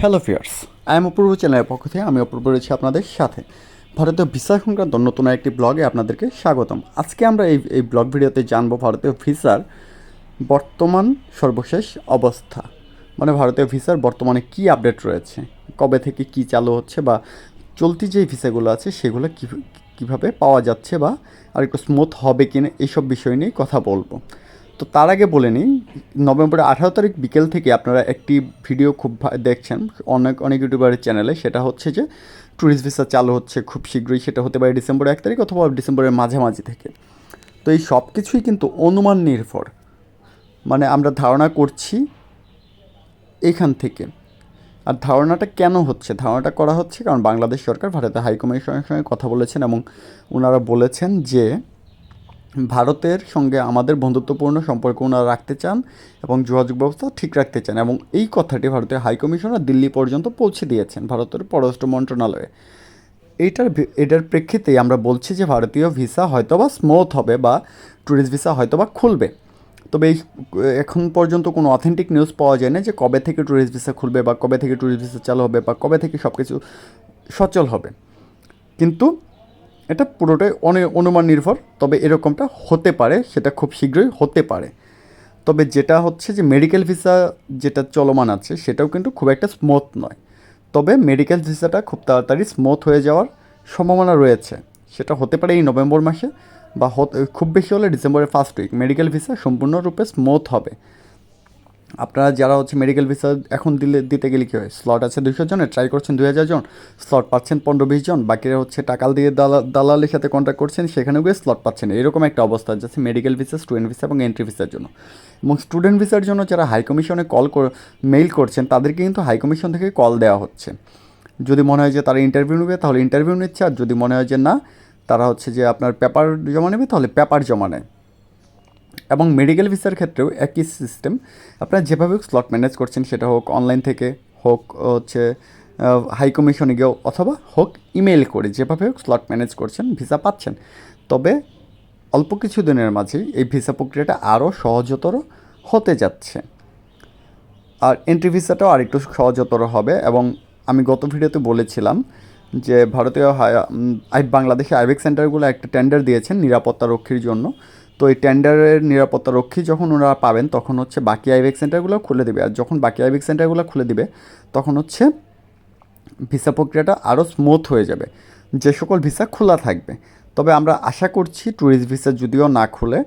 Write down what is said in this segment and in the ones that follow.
Hello fierce, I am অপূর্ব চ্যানেলের পক্ষ থেকে আমি অপূর্ব রয়েছি আপনাদের সাথে। ভারতীয় ভিসা সংক্রান্ত নতুন একটি ব্লগে আপনাদেরকে স্বাগতম। আজকে আমরা এই ব্লগ ভিডিওতে জানবো ভারতীয় ভিসার বর্তমান সর্বশেষ অবস্থা, মানে ভারতীয় ভিসার বর্তমানে কী আপডেট রয়েছে, কবে থেকে কি চালু হচ্ছে বা চলতি যে ভিসাগুলো আছে সেগুলো কীভাবে পাওয়া যাচ্ছে বা আর একটু স্মুথ হবে কিনা এইসব বিষয় নিয়ে কথা বলবো। তো তার আগে বলে নিই, নভেম্বরের 18 তারিখ বিকেল থেকে আপনারা একটি ভিডিও খুব দেখছেন অনেক অনেক ইউটিউবারের চ্যানেলে, সেটা হচ্ছে যে ট্যুরিস্ট ভিসা চালু হচ্ছে খুব শীঘ্রই, সেটা হতে পারে ডিসেম্বরের 1 তারিখ অথবা ডিসেম্বরের মাঝামাঝি থেকে। তো এই সব কিছুই কিন্তু অনুমান নির্ভর, মানে আমরা ধারণা করছি এখান থেকে। আর ধারণাটা কেন হচ্ছে? ধারণাটা করা হচ্ছে কারণ বাংলাদেশ সরকার ভারতের হাইকমিশনের সঙ্গে কথা বলেছেন এবং ওনারা বলেছেন যে ভারতের সঙ্গে আমাদের বন্ধুত্বপূর্ণ সম্পর্ক ওনারা রাখতে চান এবং যোগাযোগ ব্যবস্থা ঠিক রাখতে চান, এবং এই কথাটি ভারতীয় হাইকমিশনার দিল্লি পর্যন্ত পৌঁছে দিয়েছেন ভারতের পররাষ্ট্র মন্ত্রণালয়ে। এটার প্রেক্ষিতেই আমরা বলছি যে ভারতীয় ভিসা হয়তোবা স্মুথ হবে বা ট্যুরিস্ট ভিসা হয়তোবা খুলবে। তবে এখন পর্যন্ত কোনো অথেন্টিক নিউজ পাওয়া যায় না যে কবে থেকে ট্যুরিস্ট ভিসা খুলবে বা কবে থেকে ট্যুরিস্ট ভিসা চালু হবে বা কবে থেকে সব কিছু সচল হবে। কিন্তু এটা পুরোটাই অনুমান নির্ভর, তবে এরকমটা হতে পারে, সেটা খুব শীঘ্রই হতে পারে। তবে যেটা হচ্ছে যে মেডিকেল ভিসা যেটা চলমান আছে সেটাও কিন্তু খুব একটা স্মুথ নয়, তবে মেডিকেল ভিসাটা খুব তাড়াতাড়ি স্মুথ হয়ে যাওয়ার সম্ভাবনা রয়েছে। সেটা হতে পারে এই নভেম্বর মাসে বা খুব বেশি হলে ডিসেম্বরের ফার্স্ট উইক মেডিকেল ভিসা সম্পূর্ণরূপে স্মুথ হবে। আপনারা যারা হচ্ছে মেডিকেল ভিসা এখন দিতে গেলে কী হয়, স্লট আছে 200 জনের, ট্রাই করছেন 2000 জন, স্লট পাচ্ছেন 15-20 জন, বাকিরা হচ্ছে টাকা দিয়ে দালালের সাথে কন্ট্যাক্ট করছেন, সেখানেও গিয়ে স্লট পাচ্ছেন। এরকম একটা অবস্থা যাচ্ছে মেডিকেল ভিসা, স্টুডেন্ট ভিসা এবং এন্ট্রি ভিসার জন্য। এবং স্টুডেন্ট ভিসার জন্য যারা হাই কমিশনে মেইল করছেন তাদেরকে কিন্তু হাই কমিশন থেকে কল দেওয়া হচ্ছে। যদি মনে হয় যে তারা ইন্টারভিউ নেবে তাহলে ইন্টারভিউ নিচ্ছে, আর যদি মনে হয় যে না তারা হচ্ছে যে আপনার পেপার জমা নেবে তাহলে পেপার জমা নেয়। এবং মেডিকেল ভিসার ক্ষেত্রেও একই সিস্টেম, আপনারা যেভাবে স্লট ম্যানেজ করছেন সেটা হোক অনলাইন থেকে, হোক হচ্ছে হাই কমিশনে গিয়েও, অথবা হোক ইমেল করে, যেভাবে হোক স্লট ম্যানেজ করছেন, ভিসা পাচ্ছেন। তবে অল্প কিছু দিনের মাঝেই এই ভিসা প্রক্রিয়াটা আরও সহজতর হতে যাচ্ছে, আর এন্ট্রি ভিসাটাও আরেকটু সহজতর হবে। এবং আমি গত ভিডিওতে বলেছিলাম যে ভারতীয় বাংলাদেশে আইবেক সেন্টারগুলো একটা টেন্ডার দিয়েছেন নিরাপত্তা রক্ষীর জন্য। তো এই টেন্ডারের নিরাপত্তা রক্ষী যখন ওনারা পাবেন তখন হচ্ছে বাকি আইবেক সেন্টারগুলো খুলে দেবে, আর যখন বাকি আইবেক সেন্টারগুলো খুলে দিবে তখন হচ্ছে ভিসা প্রক্রিয়াটা আরও স্মুথ হয়ে যাবে, যে সকল ভিসা খোলা থাকবে। তবে আমরা আশা করছি ট্যুরিস্ট ভিসা যদিও না খুলে,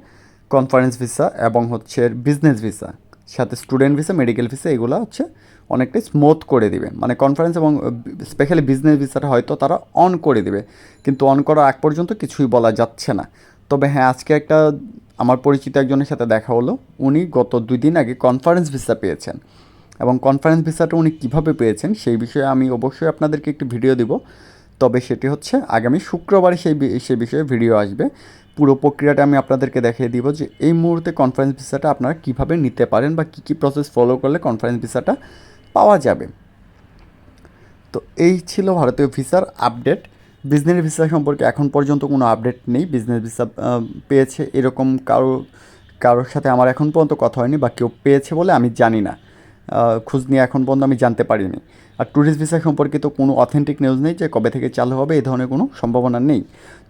কনফারেন্স ভিসা এবং হচ্ছে বিজনেস ভিসা, সাথে স্টুডেন্ট ভিসা, মেডিকেল ভিসা, এগুলো হচ্ছে অনেকটাই স্মুথ করে দিবে। মানে কনফারেন্স এবং স্পেশালি বিজনেস ভিসাটা হয়তো তারা অন করে দিবে, কিন্তু অন করার আগ পর্যন্ত কিছুই বলা যাচ্ছে না। তবে হ্যাঁ, আজকে একটা আমার পরিচিত একজনের সাথে দেখা হলো, উনি গত 2 দিন আগে কনফারেন্স ভিসা পেয়েছেন, এবং কনফারেন্স ভিসাটা উনি কীভাবে পেয়েছেন সেই বিষয়ে আমি অবশ্যই আপনাদেরকে একটি ভিডিও দিব। তবে সেটি হচ্ছে আগামী শুক্রবারে সেই বিষয়ে ভিডিও আসবে। পুরো প্রক্রিয়াটা আমি আপনাদেরকে দেখিয়ে দিব যে এই মুহূর্তে কনফারেন্স ভিসাটা আপনারা কীভাবে নিতে পারেন বা কী কী প্রসেস ফলো করলে কনফারেন্স ভিসাটা পাওয়া যাবে। তো এই ছিল ভারতীয় ভিসার আপডেট। বিজনেস ভিসা সম্পর্কে এখন পর্যন্ত কোনো আপডেট নেই। বিজনেস ভিসা পেয়েছে এরকম কারোর সাথে আমার এখন পর্যন্ত কথা হয়নি, বা কেউ পেয়েছে বলে আমি জানি না, খোঁজ নিয়ে এখন পর্যন্ত আমি জানতে পারিনি। আর ট্যুরিস্ট ভিসা সম্পর্কিত কোনো অথেন্টিক নিউজ নেই যে কবে থেকে চালু হবে, এই ধরনের কোনো সম্ভাবনা নেই।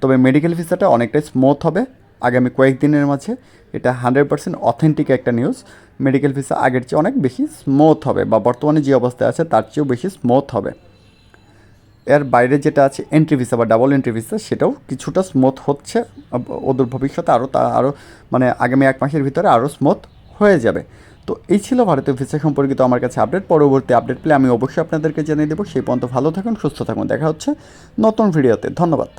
তবে মেডিকেল ভিসাটা অনেকটাই স্মুথ হবে আগামী কয়েকদিনের মাঝে, এটা 100% অথেন্টিক একটা নিউজ। মেডিকেল ভিসা আগের চেয়ে অনেক বেশি স্মুথ হবে, বা বর্তমানে যে অবস্থায় আছে তার চেয়েও বেশি স্মুথ হবে। এর বাইরে যেটা আছে এন্ট্রি ভিসা বা ডাবল এন্ট্রি ভিসা, সেটাও কিছুটা স্মুথ হচ্ছে, অদূর ভবিষ্যতে আরও মানে আগামী 1 মাসের ভিতরে আরও স্মুথ হয়ে যাবে। তো এই ছিল ভারতীয় ভিসা সম্পর্কিত আমার কাছে আপডেট। পরবর্তী আপডেট পেলে আমি অবশ্যই আপনাদেরকে জানিয়ে দেবো। সেই পর্যন্ত ভালো থাকুন, সুস্থ থাকুন, দেখা হচ্ছে নতুন ভিডিওতে। ধন্যবাদ।